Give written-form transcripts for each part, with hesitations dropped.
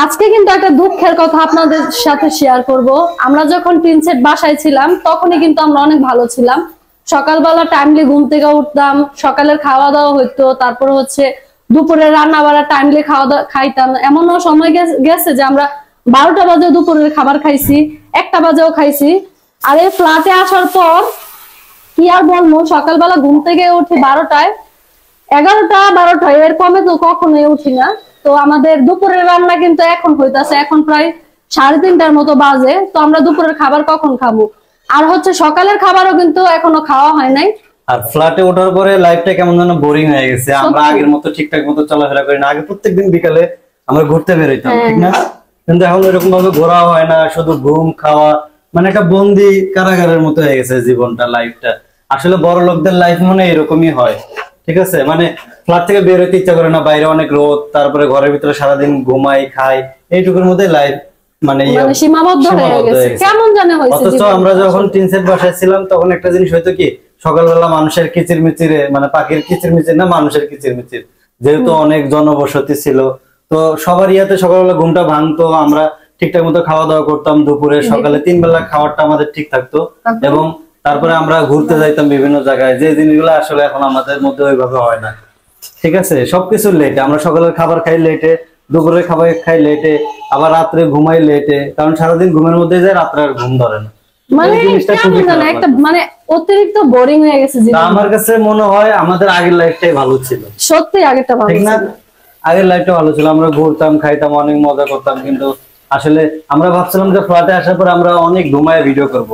আজকে কিন্তু একটা দুঃখের কথা আপনাদের সাথে শেয়ার করব। আমরা যখন টিন সেট বাসায় ছিলাম তখনই কিন্তু আমরা অনেক ভালো ছিলাম। সকালবেলা টাইমলি ঘুম থেকে উঠতাম, সকালের খাওয়া দাওয়া হইতো, তারপর হচ্ছে দুপুরে রান্না বাড়া টাইমলি খাওয়া দাওয়া খাইতাম। এমনও সময় গেছে যে আমরা 12টা বাজে দুপুরের খাবার খাইছি, 1টা বাজেও খাইছি। আর এই ফ্ল্যাটে আসার পর কি আর বলবো, সকালবেলা ঘুম থেকে উঠি 12টায়, 11টা 12টা, এর কমে তো কখনোই উঠি না। তো আমাদের দুপুরের রান্না কিন্তু এখন হইতাছে, এখন প্রায় 3:30টার মতো বাজে। তো আমরা দুপুরের খাবার কখন খাবো? আর হচ্ছে সকালের খাবারও কিন্তু এখনো খাওয়া হয় নাই। আর ফ্ল্যাটে ওঠার পরে লাইফটা কেমন যেন বোরিং হয়ে গেছে। আমরা আগের মতো ঠিকঠাক মতো চলাফেরা করি না। আগে প্রত্যেকদিন বিকালে আমরা ঘুরতে বেরোইতাম, ঠিক না? কিন্তু এখন এরকম ভাবে ঘোরা হয় না, শুধু ঘুম খাওয়া, মানে একটা বন্দি কারাগারের মতো হয়ে গেছে জীবনটা, লাইফটা। আসলে বড় লোকদের লাইফ মনে এরকমই হয়, ঠিক আছে? মানে ফ্ল্যাট থেকে বের হইতে ইচ্ছা করে না, বাইরে অনেক রোদ, তারপরে ঘরের ভিতরে সারাদিন ঘুমাই খাই, এইটুকুর মধ্যে লাইফ মানে সীমাবদ্ধ হয়ে গেছে, কেমন জানে হইছে। অথচ আমরা যখন টিন সেট বাসায় ছিলাম তখন একটা জিনিস হয়তো কি, সকালবেলা মানুষের কিচিরমিচিরে, মানে পাখির কিচিরমিচির না, মানুষের কিচিরমিচির, যেহেতু অনেক জনবসতি ছিল, তো সবার ইয়াতে সকালবেলা ঘুমটা ভাঙতো। আমরা ঠিকঠাক মতো খাওয়া দাওয়া করতাম, দুপুরে সকালে 3 বেলা খাবারটা আমাদের ঠিক থাকতো। এবং তারপরে আমরা ঘুরতে যাইতাম বিভিন্ন জায়গায়, যে জিনিসগুলো আসলে এখন আমাদের মধ্যে ওইভাবে হয় না, ঠিক আছে? সবকিছু লেটে, আমরা সকালের খাবার খাই লেটে, দুপুরের খাবার খাই লেটে, আবার রাত্রে ঘুমাই লেটে, কারণ সারাদিন ঘুমের মধ্যে যায়, রাত্রে আর ঘুম ধরে না। মানে অতিরিক্ত বোরিং হয়ে গেছে জীবন। আমার কাছে মনে হয় আমাদের আগের লাইফটাই ভালো ছিল, সত্যি আগেরটা ভালো ছিল, ঠিক না? আগের লাইফটা ভালো ছিল, আমরা ঘুরতাম, খাইতাম, অনেক মজা করতাম। কিন্তু আসলে আমরা ভাবছিলাম যে ফ্ল্যাটে আসার পর আমরা অনেক ঘুমায় ভিডিও করব,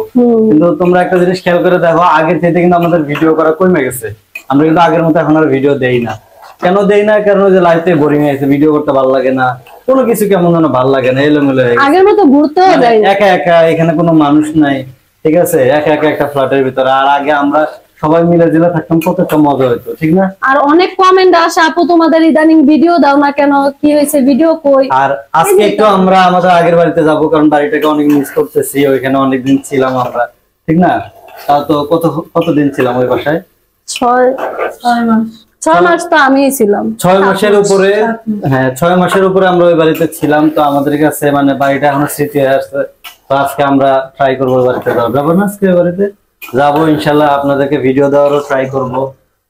কিন্তু তোমরা একটা জিনিস খেয়াল করে দেখো, আগের থেকে কিন্তু আমাদের ভিডিও করা কমে গেছে। আমরা কিন্তু আগের মতো এখন আর ভিডিও দেই না। কেন দেই না? কারণ যে লাইফটাই বোরিং হয়েছে, ভিডিও করতে ভালো লাগে না, কোনো কিছু কেমন যেন ভালো লাগে না, এলোমেলো হয়ে গেছে। আগের মতো ঘুরতেও যাই না, একা একা, এখানে কোনো মানুষ নাই, ঠিক আছে? একা একা একটা ফ্ল্যাটের ভিতরে। আর আগে আমরা সবাই মিলে জিলে থাকতাম, কতটা মজা হইতো, ঠিক না? আর অনেক কমেন্ট আসে, আপু তোমাদের ইদানিং ভিডিও দাও না কেন, কি হয়েছে, ভিডিও কই? আর আজকে একটু আমরা আমাদের আগের বাড়িতে যাব, কারণ বাড়িটাকে অনেক মিস করতেছি। ওইখানে অনেকদিন ছিলাম আমরা, ঠিক না? তাও তো কতদিন ছিলাম ওই বাসায়? 6 মাস তো আমিই ছিলাম, 6 মাসের উপরে। হ্যাঁ, 6 মাসের উপরে আমরা ওই বাড়িতে ছিলাম। তো আমাদের কাছে মানে বাড়িটা এখনো স্মৃতি হয়ে আসছে। তো আজকে আমরা ট্রাই করবো বাড়িতে যাবো না, আজকে বাড়িতে যাবো ইনশাল্লাহ, আপনাদেরকে ভিডিও দেওয়ারও ট্রাই করব,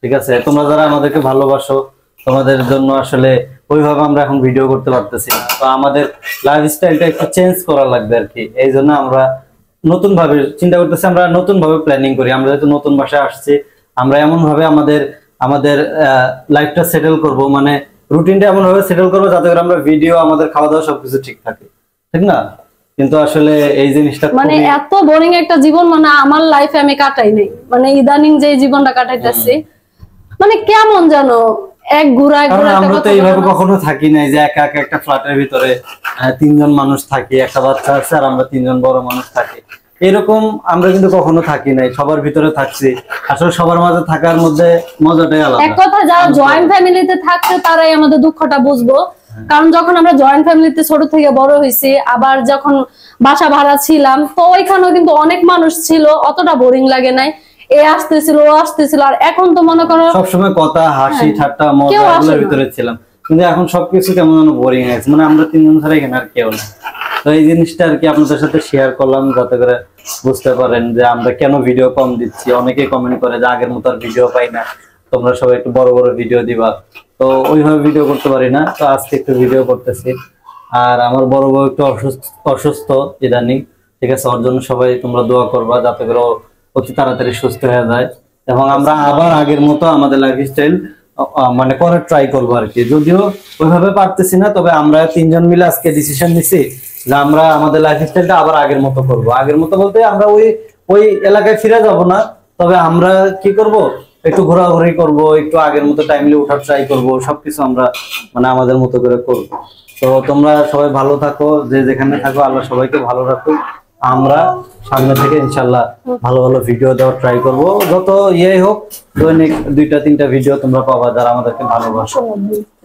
ঠিক আছে? তোমরা যারা আমাদেরকে ভালোবাসো, তোমাদের জন্য আসলে ওইভাবে আমরা এখন ভিডিও করতে পারতেছি না। তো আমাদের লাইফস্টাইলটা একটু চেঞ্জ করা লাগবে আর কি। এই জন্য আমরা নতুন ভাবে চিন্তা করতেছি, আমরা নতুন ভাবে প্ল্যানিং করি। আমরা যেহেতু নতুন বাসায় আসছি, আমরা এমন ভাবে আমাদের লাইফটা সেটেল করব, মানে রুটিনটা এমন ভাবে সেটেল করবো যাতে করে আমরা ভিডিও, আমাদের খাওয়া দাওয়া সবকিছু ঠিক থাকে, ঠিক না? কিন্তু আসলে এই জিনিসটা মানে এত বোরিং একটা জীবন মানে আমার লাইফে আমি কাটাই নাই। মানে ইদানিং যে জীবনটা কাটাইতেছি, মানে কেমন জানো, এক ঘুরায় ঘুরায়। আমরা তো এইভাবে কখনো থাকি নাই যে একা একা একটা ফ্ল্যাটের ভিতরে 3 জন মানুষ থাকি, একটা বাচ্চা আছে, আর আমরা 3 জন বড় মানুষ থাকি। এরকম আমরা কিন্তু কখনো থাকি নাই, সবার ভিতরে থাকছি। আসলে সবার মাঝে থাকার মধ্যে মজাটাই আলাদা। এক কথা, যারা জয়েন্ট ফ্যামিলিতে থাকছে তারাই আমাদের দুঃখটা বুঝবো। কারণ যখন আমরা জয়েন্ট ফ্যামিলিতে ছোট থেকে বড় হয়েছি, আবার যখন বাসা ভাড়া ছিলাম, তো ওইখানেও কিন্তু অনেক মানুষ ছিল, অতটা বোরিং লাগে নাই। এ আসতেছিল, ও আসতেছিল। আর এখন তো মনে করো সবসময় কথা, হাসি ঠাট্টা, মজা এগুলোর ভিতরে ছিলাম। কিন্তু এখন সবকিছু কেমন যেন বোরিং হয়েছে, মানে আমরা 3 জন ছাড়া এখানে আর কেউ নেই। তো এই জিনিসটা আর কি আপনাদের সাথে শেয়ার করলাম, যাতে করে বুঝতে পারেন যে আমরা কেন ভিডিও কম দিচ্ছি। অনেকে কমেন্ট করে যে আগের মতো আর ভিডিও পাই না, তোমরা সবাই একটু বড় বড় ভিডিও দিবা। তো ওইভাবে ভিডিও করতে পারি না, তো আজকে একটু ভিডিও করতেছি। আর আমার বড় বউ একটু অসুস্থ ইদানিং, ঠিক আছে? ওর জন্য সবাই তোমরা দোয়া করবা, যাতে করে অতি তাড়াতাড়ি সুস্থ হয়ে যায় এবং আমরা আবার আগের মতো আমাদের লাইফস্টাইল মানে করার ট্রাই করবো আর কি। যদিও ওইভাবে পারতেছি না, তবে আমরা 3 জন মিলে আজকে ডিসিশন নিছি যে আমরা আমাদের লাইফস্টাইলটা আবার আগের মতো করব। আগের মতো বলতে আমরা ওই এলাকায় ফিরে যাব না, তবে আমরা কি করব, একটু ঘোরাঘুরি করব, একটু আগের মতো টাইমলি ওঠার ট্রাই করব, সবকিছু আমরা মানে আমাদের মতো করে করব। তো তোমরা সবাই ভালো থাকো, যে যেখানে থাকো, আল্লাহ সবাইকে ভালো রাখো। আমরা সামনে থেকে ইনশাল্লাহ ভালো ভালো ভিডিও দেওয়ার ট্রাই করব, যত ইয়ে হোক। দৈনিক 2টা-3টা ভিডিও তোমরা পাবা যারা আমাদেরকে ভালোবাসো,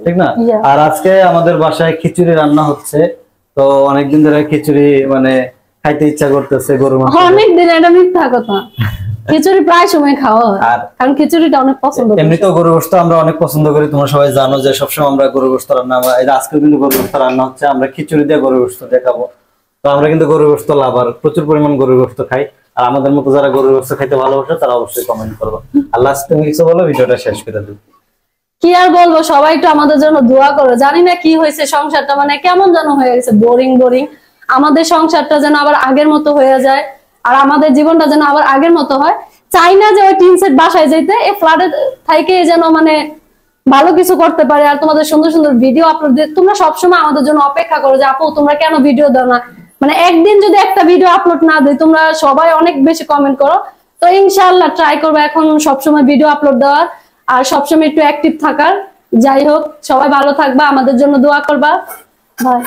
ঠিক না? আর আজকে আমাদের বাসায় খিচুড়ি রান্না হচ্ছে। তো অনেকদিন ধরে খিচুড়ি মানে খাইতে ইচ্ছা করতেছে, গরুর মাংস। অনেকদিন, এটা মিথ্যা কথা। খিচুড়ি প্রায় সময় খাওয়া হয়, আর কারণ খিচুড়িটা অনেক পছন্দ করি। এমনিতেও গরুর গোশত আমরা অনেক পছন্দ করি, তোমরা সবাই জানো যে সবসময় আমরা গরুর গোশত রান্না, আজকে কিন্তু গরুর গোশত রান্না হচ্ছে, আমরা খিচুড়ি দিয়ে গরুর গোশত দেখাবো। তো আমরা কিন্তু গরুর গোশত লাভার, প্রচুর পরিমাণ গরুর গোশত খাই। আর আমাদের মতো যারা গরুর গোশত খাইতে ভালোবাসে তারা অবশ্যই কমেন্ট করবো। আর লাস্ট তুমি কিছু বলো, ভিডিওটা শেষ করে দেবো। কি আর বলবো, সবাই একটু আমাদের জন্য দোয়া করো। জানি না কি হয়েছে, সংসারটা মানে কেমন যেন হয়ে গেছে, বোরিং বোরিং। আমাদের সংসারটা যেন আবার আগের মতো হয়ে যায়, আর আমাদের জীবনটা যেন আবার আগের মতো হয়। চাই না যে ওই টিন সেট বাসায় যেতে, এই ফ্ল্যাটে থেকে যেন মানে ভালো কিছু করতে পারে, আর তোমাদের সুন্দর সুন্দর ভিডিও আপলোড দিয়ে তোমরা সবসময় আমাদের জন্য অপেক্ষা করো যে আপু তোমরা কেন ভিডিও দাও না। মানে একদিন যদি একটা ভিডিও আপলোড না দিই, তোমরা সবাই অনেক বেশি কমেন্ট করো। তো ইনশাআল্লাহ ট্রাই করবো এখন সবসময় ভিডিও আপলোড দেওয়ার, আর সবসময় একটু অ্যাক্টিভ থাকার। যাই হোক, সবাই ভালো থাকবা, আমাদের জন্য দোয়া করবা। বাই।